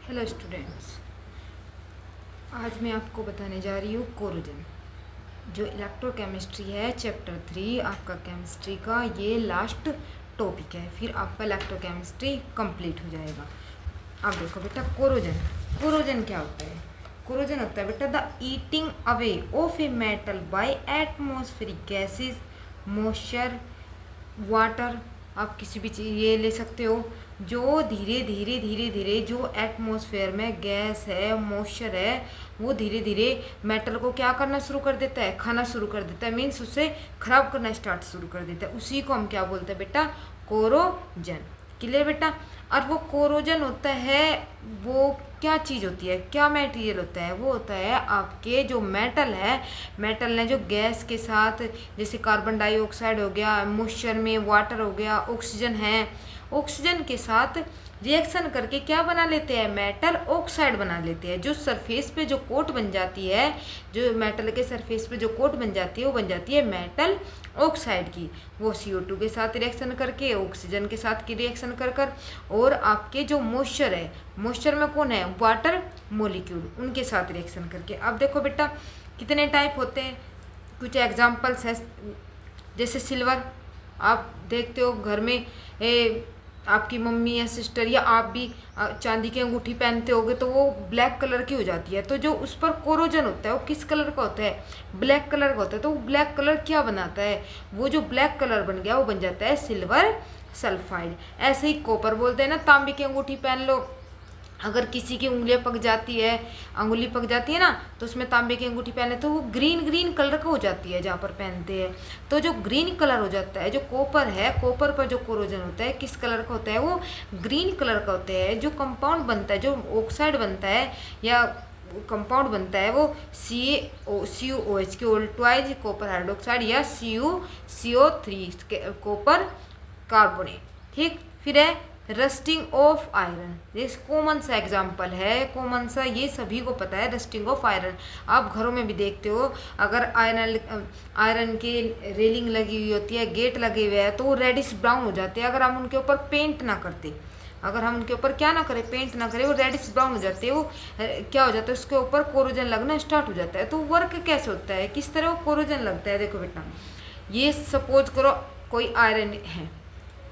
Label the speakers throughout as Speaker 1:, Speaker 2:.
Speaker 1: Hello students, आज मैं आपको बताने जा रही हूँ कोरोजन। जो इलेक्ट्रोकेमिस्ट्री है चैप्टर 3 आपका केमिस्ट्री का ये लास्ट टॉपिक है, फिर आपका इलेक्ट्रोकेमिस्ट्री कंप्लीट हो जाएगा। अब देखो बेटा, कोरोजन क्या होता है? कोरोजन होता है बेटा the eating away of a metal by atmospheric gases, moisture, water. आप किसी भी चीज़ ये ले सकते हो जो धीरे धीरे जो एटमॉस्फेयर में गैस है, मॉइस्चर है, वो धीरे धीरे मेटल को क्या करना शुरू कर देता है, खाना शुरू कर देता है, मीन्स उसे खराब करना स्टार्ट शुरू कर देता है। उसी को हम क्या बोलते हैं बेटा? कोरोजन। क्लियर बेटा? और वो कोरोजन होता है, वो क्या चीज़ होती है, क्या मटेरियल होता है? वो होता है आपके जो मेटल है, मेटल ने जो गैस के साथ, जैसे कार्बन डाइऑक्साइड हो गया, मॉइस्चर में वाटर हो गया, ऑक्सीजन है, ऑक्सीजन के साथ रिएक्शन करके क्या बना लेते हैं? मेटल ऑक्साइड बना लेते हैं। जो सरफेस पे जो कोट बन जाती है, जो मेटल के सरफेस पे जो कोट बन जाती है, वो बन जाती है मेटल ऑक्साइड की। वो CO2 के साथ रिएक्शन करके, ऑक्सीजन के साथ की रिएक्शन कर और आपके जो मॉइस्चर है, मॉइस्चर में कौन है? वाटर मॉलिक्यूल, उनके साथ रिएक्शन करके। अब देखो बेटा, कितने टाइप होते हैं, कुछ एग्जाम्पल्स है। जैसे सिल्वर, आप देखते हो घर में आपकी मम्मी या सिस्टर या आप भी चांदी की अंगूठी पहनते होगे तो वो ब्लैक कलर की हो जाती है। तो जो उस पर कोरोजन होता है वो किस कलर का होता है? ब्लैक कलर का होता है। तो वो ब्लैक कलर क्या बनाता है? वो जो ब्लैक कलर बन गया वो बन जाता है सिल्वर सल्फाइड। ऐसे ही कॉपर बोलते हैं ना, तांबे की अंगूठी पहन लो, अगर किसी की उंगलियां पक जाती है, अंगुली पक जाती है ना, तो उसमें तांबे की अंगूठी पहने तो वो ग्रीन कलर का हो जाती है जहाँ पर पहनते हैं। तो जो ग्रीन कलर हो जाता है, जो कॉपर है, कॉपर पर जो कोरोजन होता है किस कलर का होता है? वो ग्रीन कलर का होता है। जो कंपाउंड बनता है, जो ऑक्साइड बनता है या कंपाउंड बनता है, वो CuOH की ट्वाइज कॉपर हाइड्रोक्साइड या CO3 कॉपर कार्बोनेट। ठीक, फिर है रस्टिंग ऑफ आयरन। ये कॉमन सा एग्जाम्पल है, कॉमन सा, ये सभी को पता है, रस्टिंग ऑफ आयरन। आप घरों में भी देखते हो, अगर आयरन की रेलिंग लगी हुई होती है, गेट लगे हुए हैं, तो वो रेडिश ब्राउन हो जाते हैं। अगर हम उनके ऊपर पेंट ना करते, अगर हम उनके ऊपर क्या ना करें, पेंट ना करें, वो रेडिश ब्राउन हो जाते हैं। वो क्या हो जाता है? उसके ऊपर कोरोजन लगना स्टार्ट हो जाता है। तो वर्क कैसे होता है, किस तरह वो कोरोजन लगता है? देखो बेटा, ये सपोज करो कोई आयरन है,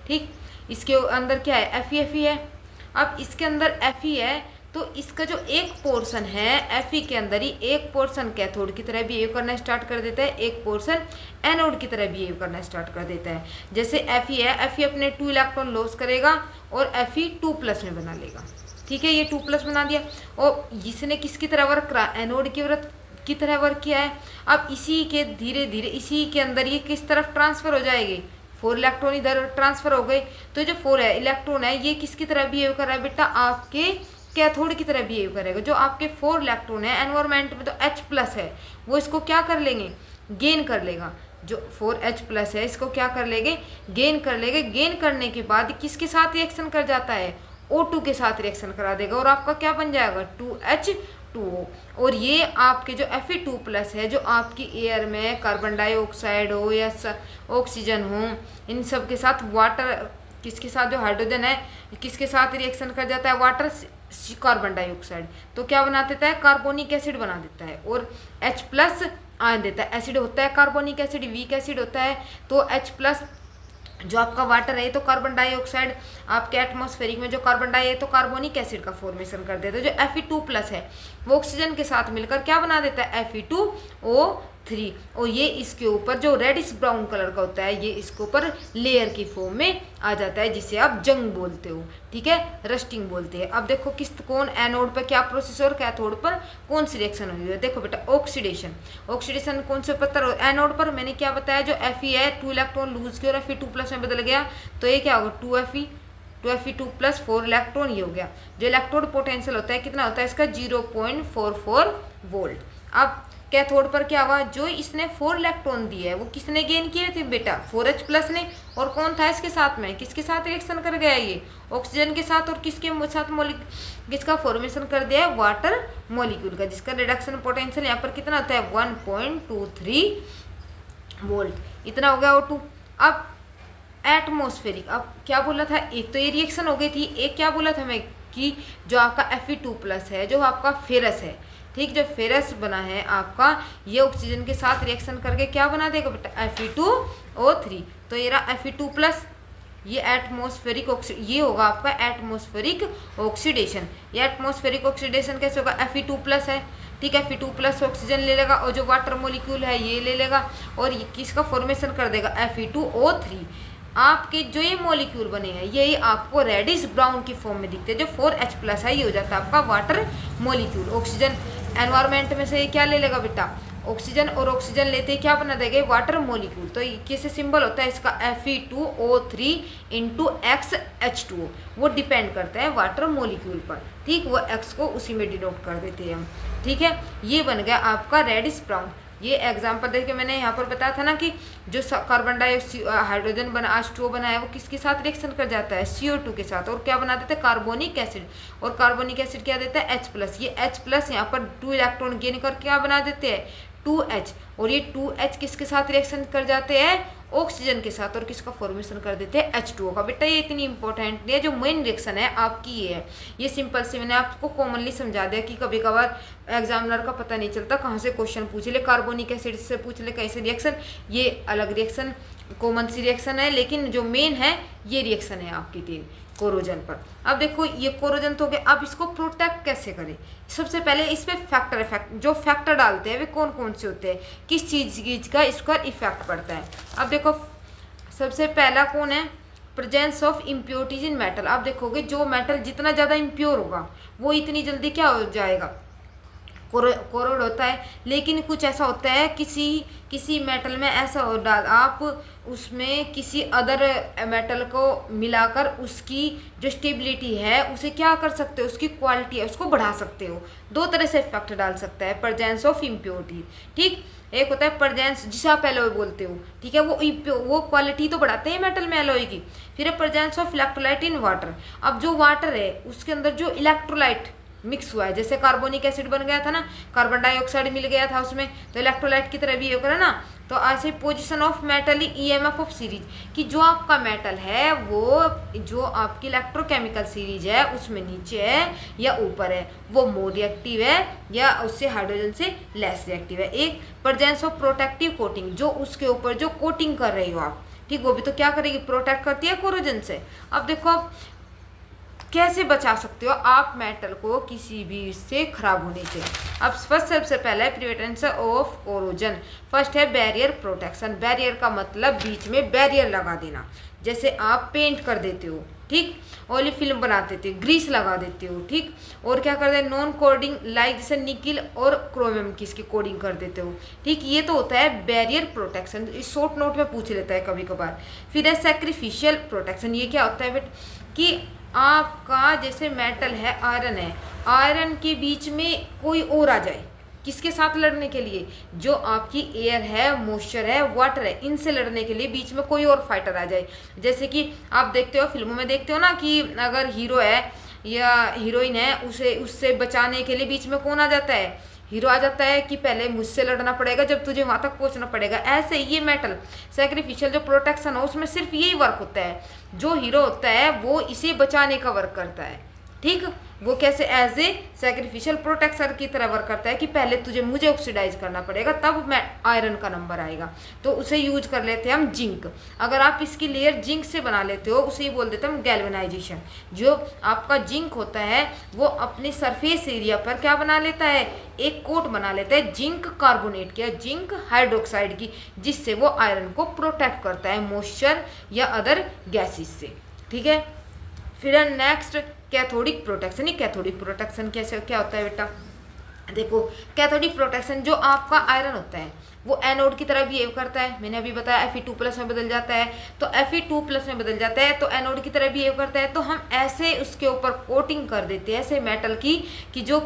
Speaker 1: ठीक, इसके अंदर क्या है? Fe है। अब इसके अंदर Fe है, तो इसका जो एक पोर्शन है Fe के अंदर ही, एक पोर्शन कैथोड की तरह बिहेव करना स्टार्ट कर देता है, एक पोर्शन एनोड की तरह बिहेव करना स्टार्ट कर देता है। जैसे Fe है, Fe अपने 2 इलेक्ट्रॉन लॉस करेगा और Fe 2+ में बना लेगा। ठीक है, ये 2+ बना दिया, और इसने किसकी तरह वर्क करा? एनोड की तरह वर्क किया है। अब इसी के धीरे धीरे इसी के अंदर ये किस तरफ ट्रांसफर हो जाएगी? 4 इलेक्ट्रॉन इधर ट्रांसफर हो गए। तो जो 4 है इलेक्ट्रॉन है, ये किसकी तरह बिहेव कर रहा है बेटा? आपके कैथोड की तरह बिहेव करेगा। जो आपके 4 इलेक्ट्रॉन है, एनवायरमेंट में तो H+ है, वो इसको क्या कर लेंगे? गेन कर लेगा। जो 4H+ है, इसको क्या कर लेंगे? गेन कर लेंगे। गेन करने के बाद किसके साथ रिएक्शन कर जाता है? O2 के साथ रिएक्शन करा देगा और आपका क्या बन जाएगा? 2H2O। और ये आपके जो Fe2+ है, जो आपकी एयर में कार्बन डाइऑक्साइड हो या ऑक्सीजन हो, इन सब के साथ वाटर, किसके साथ? जो हाइड्रोजन है, किसके साथ रिएक्शन कर जाता है? Water, carbon dioxide. तो क्या बना देता है? कार्बोनिक एसिड बना देता है और H+ आयन देता है। एसिड होता है कार्बोनिक एसिड, वीक एसिड होता है। तो H+ जो आपका वाटर है, तो कार्बन डाइऑक्साइड, आपके एटमॉस्फेरिक में जो कार्बन डाई है तो कार्बोनिक एसिड का फॉर्मेशन कर देता है। जो Fe2+ है, वो ऑक्सीजन के साथ मिलकर क्या बना देता है? Fe2O3। और ये इसके ऊपर जो रेडिश ब्राउन कलर का होता है, ये इसके ऊपर लेयर की फॉर्म में आ जाता है, जिसे आप जंग बोलते हो। ठीक है, रस्टिंग बोलते हैं। अब देखो कौन एनोड पर क्या प्रोसेस और कैथोड पर कौन सी रिएक्शन हुई है? देखो बेटा, ऑक्सीडेशन कौन से पत्थर? एनोड पर मैंने क्या बताया, जो Fe है 2 इलेक्ट्रॉन लूज किया और Fe2+ में बदल गया, तो ये क्या होगा? 2Fe2+ 4 इलेक्ट्रॉन, ये हो गया। जो इलेक्ट्रोड पोटेंशियल होता है कितना होता है इसका? 0.44 वोल्ट। अब कैथोड पर क्या हुआ? जो इसने 4 इलेक्ट्रॉन दिए है, वो किसने गेन किए थे बेटा? 4H+ ने। और कौन था इसके साथ में? किसके साथ रिएक्शन कर गया ये? ऑक्सीजन के साथ। और किसके साथ किसका फॉर्मेशन कर दिया है? वाटर मॉलिक्यूल का, जिसका रिडक्शन पोटेंशियल यहाँ पर कितना होता है? 1.23 वोल्ट। इतना हो गया O2। अब एटमॉस्फेरिक, अब क्या बोला था? एक तो ये रिएक्शन हो गई थी, एक क्या बोला था मैं? कि जो आपका Fe2+ है, जो आपका फेरस है, ठीक, जो फेरस बना है आपका, ये ऑक्सीजन के साथ रिएक्शन करके क्या बना देगा बेटा, Fe2O3। तो ये रहा Fe2+, ये एटमॉस्फेरिक ये होगा आपका एटमॉस्फेरिक ऑक्सीडेशन। ये एटमॉस्फेरिक ऑक्सीडेशन कैसे होगा, Fe2+ है, ठीक है, Fe2+ ऑक्सीजन ले लेगा और जो वाटर मॉलिक्यूल है ये ले लेगा और ये किसका फॉर्मेशन कर देगा, Fe2O3। आपके जो ये मॉलिक्यूल बने हैं यही आपको रेडिश ब्राउन की फॉर्म में दिखते हैं। जो 4H+ है ये हो जाता है आपका वाटर मॉलिक्यूल। ऑक्सीजन एनवायरमेंट में से ये क्या ले लेगा बेटा, ऑक्सीजन, और ऑक्सीजन लेते ही क्या बना देगा, वाटर मॉलिक्यूल। तो कैसे सिंबल होता है इसका, Fe2O3 × XH2O। वो डिपेंड करता है वाटर मॉलिक्यूल पर, ठीक, वो X को उसी में डिनोट कर देते हैं हम, ठीक है। ये बन गया आपका रेडिश ब्राउन। ये एग्जाम्पल देखिए मैंने यहाँ पर बताया था ना कि जो कार्बन डाइऑक्साइड हाइड्रोजन बना H2O बना है वो किसके साथ रिएक्शन कर जाता है, CO2 के साथ, और क्या बना देता है, कार्बोनिक एसिड। और कार्बोनिक एसिड क्या देता है, H+। ये H+ यहाँ पर 2 इलेक्ट्रॉन गेन करके क्या बना देते हैं, 2H। और ये 2H किसके साथ रिएक्शन कर जाते हैं, ऑक्सीजन के साथ, और किसका फॉर्मेशन कर देते हैं, H2O का। बेटा ये इतनी इंपॉर्टेंट नहीं है, जो मेन रिएक्शन है आपकी ये है। ये सिंपल से मैंने आपको कॉमनली समझा दिया कि कभी कभार एग्जामिनर का पता नहीं चलता कहाँ से क्वेश्चन पूछ ले, कार्बोनिक एसिड से पूछ ले, कैसे रिएक्शन, ये अलग रिएक्शन, कॉमन सी रिएक्शन है, लेकिन जो मेन है ये रिएक्शन है आपकी 3 कोरोजन पर। अब देखो ये कोरोजन तो हो गया, अब इसको प्रोटेक्ट कैसे करें। सबसे पहले इस पे फैक्टर जो फैक्टर डालते हैं वे कौन कौन से होते हैं, किस चीज़ का इसका इफेक्ट पड़ता है। अब देखो सबसे पहला कौन है, presence of impurities in metal. आप देखोगे जो मेटल जितना ज़्यादा इम्प्योर होगा वो इतनी जल्दी क्या हो जाएगा, कोरोड होता है। लेकिन कुछ ऐसा होता है किसी मेटल में ऐसा हो डाल आप उसमें किसी अदर मेटल को मिलाकर उसकी जो स्टेबिलिटी है उसे क्या कर सकते हो, उसकी क्वालिटी है उसको बढ़ा सकते हो। 2 तरह से इफेक्ट डाल सकता है प्रेजेंस ऑफ इम्प्योरिटी, ठीक। एक होता है प्रेजेंस जिसे आप एलॉय बोलते हो, ठीक है, वो क्वालिटी तो बढ़ाते हैं मेटल में एलॉय की। फिर है presence of electrolyte in water. अब जो वाटर है उसके अंदर जो इलेक्ट्रोलाइट मिक्स हुआ है, जैसे कार्बोनिक एसिड बन गया था ना, कार्बन डाइऑक्साइड मिल गया था उसमें, तो इलेक्ट्रोलाइट की तरह भी होगा ना। तो ऐसे position of metal EMF of series, कि जो आपका मेटल है वो जो आपकी इलेक्ट्रोकेमिकल सीरीज है उसमें नीचे है या ऊपर है, वो मोर रिएक्टिव है या उससे हाइड्रोजन से लेस रिएक्टिव है। एक प्रेजेंस ऑफ प्रोटेक्टिव कोटिंग, जो उसके ऊपर जो कोटिंग कर रही हो आप, ठीक, वो भी तो क्या करेगी, प्रोटेक्ट करती है कोरोजन से। अब देखो आप कैसे बचा सकते हो आप मेटल को किसी भी इससे खराब होने से। अब फर्स्ट सबसे पहला है प्रिवेंशन ऑफ कोरोजन। फर्स्ट है बैरियर प्रोटेक्शन। बैरियर का मतलब बीच में बैरियर लगा देना, जैसे आप पेंट कर देते हो, ठीक, ऑयली फिल्म बना देते हो, ग्रीस लगा देते हो, ठीक, और क्या करते हैं नॉन कोडिंग लाइक जैसे निकिल और क्रोमियम की इसकी कोडिंग कर देते हो, ठीक। ये तो होता है बैरियर प्रोटेक्शन, इस शॉर्ट नोट में पूछ लेता है कभी कभार। फिर है सैक्रिफिशियल प्रोटेक्शन। ये क्या होता है बेट कि आपका जैसे मेटल है, आयरन है, आयरन के बीच में कोई और आ जाए, किसके साथ लड़ने के लिए, जो आपकी एयर है, मॉइस्चर है, वाटर है, इनसे लड़ने के लिए बीच में कोई और फाइटर आ जाए। जैसे कि आप देखते हो फिल्मों में देखते हो ना कि अगर हीरो है या हीरोइन है उससे बचाने के लिए बीच में कौन आ जाता है, हीरो आ जाता है कि पहले मुझसे लड़ना पड़ेगा जब तुझे वहाँ तक पहुँचना पड़ेगा। ऐसे ये मेटल सैक्रिफिशियल जो प्रोटेक्शन हो उसमें सिर्फ यही वर्क होता है, जो हीरो होता है वो इसे बचाने का वर्क करता है, ठीक। वो कैसे, एज ए सैक्रिफिशियल प्रोटेक्शन की तरह वर्क करता है कि पहले मुझे ऑक्सीडाइज करना पड़ेगा तब मैं आयरन का नंबर आएगा, तो उसे यूज कर लेते हैं हम जिंक। अगर आप इसकी लेयर जिंक से बना लेते हो उसे ही बोल देते हैं हम गैल्वेनाइजेशन। जो आपका जिंक होता है वो अपने सरफेस एरिया पर क्या बना लेता है, एक कोट बना लेता है जिंक कार्बोनेट की, जिंक हाइड्रोक्साइड की, जिससे वो आयरन को प्रोटेक्ट करता है मॉइस्चर या अदर गैसेस से, ठीक है। फिर नेक्स्ट कैथोडिक प्रोटेक्शन। ये कैथोडिक प्रोटेक्शन कैसे क्या होता है बेटा, देखो कैथोडिक प्रोटेक्शन जो आपका आयरन होता है वो एनोड की तरह बिहेव करता है। मैंने अभी बताया Fe2+ में बदल जाता है, तो Fe2+ में बदल जाता है तो एनोड की तरह बिहेव करता है। तो हम ऐसे उसके ऊपर कोटिंग कर देते हैं ऐसे मेटल की कि जो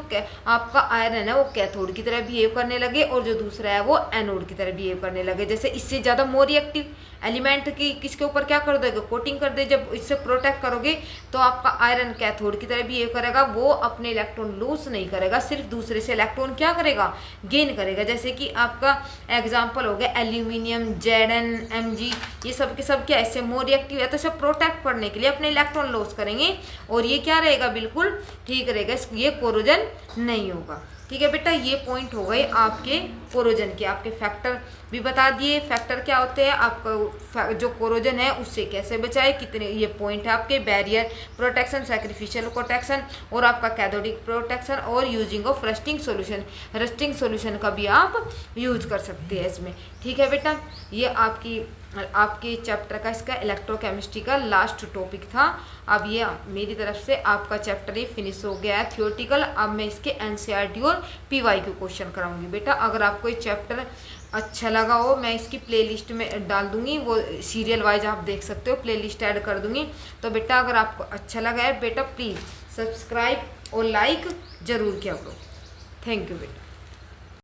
Speaker 1: आपका आयरन है वो कैथोड की तरह बिहेव करने लगे और जो दूसरा है वो एनोड की तरह बिहेव करने लगे। जैसे इससे ज़्यादा मोर रिएक्टिव एलिमेंट की किसके ऊपर क्या कर दोगे, कोटिंग कर दे। जब इससे प्रोटेक्ट करोगे तो आपका आयरन कैथोड की तरह बिहेव करेगा, वो अपने इलेक्ट्रॉन लूज नहीं करेगा, सिर्फ दूसरे से इलेक्ट्रॉन क्या करेगा, गेन करेगा। जैसे कि आपका एग्जाम्पल हो गए एल्यूमिनियम, Zn, Mg, ये सब के सब क्या ऐसे मोर रिएक्टिव है, तो सब प्रोटेक्ट करने के लिए अपने इलेक्ट्रॉन लॉस करेंगे और ये क्या रहेगा, बिल्कुल ठीक रहेगा, ये कोरोजन नहीं होगा। ठीक है बेटा, ये पॉइंट हो गए आपके कोरोजन के। आपके फैक्टर भी बता दिए, फैक्टर क्या होते हैं, आपका जो कोरोजन है उससे कैसे बचाए, कितने, ये पॉइंट है आपके, बैरियर प्रोटेक्शन, सैक्रिफिशियल प्रोटेक्शन और आपका कैथोडिक प्रोटेक्शन और using of rusting solution. Rusting solution का भी आप यूज कर सकते हैं इसमें। ठीक है बेटा, ये आपके चैप्टर का, इसका इलेक्ट्रोकेमिस्ट्री का लास्ट टॉपिक था। अब ये मेरी तरफ से आपका चैप्टर ये फिनिश हो गया है थियोरटिकल। अब मैं इसके एनसीईआरटी और पीवाईक्यू क्वेश्चन कराऊंगी। बेटा अगर आपको ये चैप्टर अच्छा लगा हो, मैं इसकी प्लेलिस्ट में डाल दूंगी, वो सीरियल वाइज आप देख सकते हो, प्लेलिस्ट ऐड कर दूंगी। तो बेटा अगर आपको अच्छा लगा है बेटा, प्लीज़ सब्सक्राइब और लाइक ज़रूर किया करो। थैंक यू बेटा।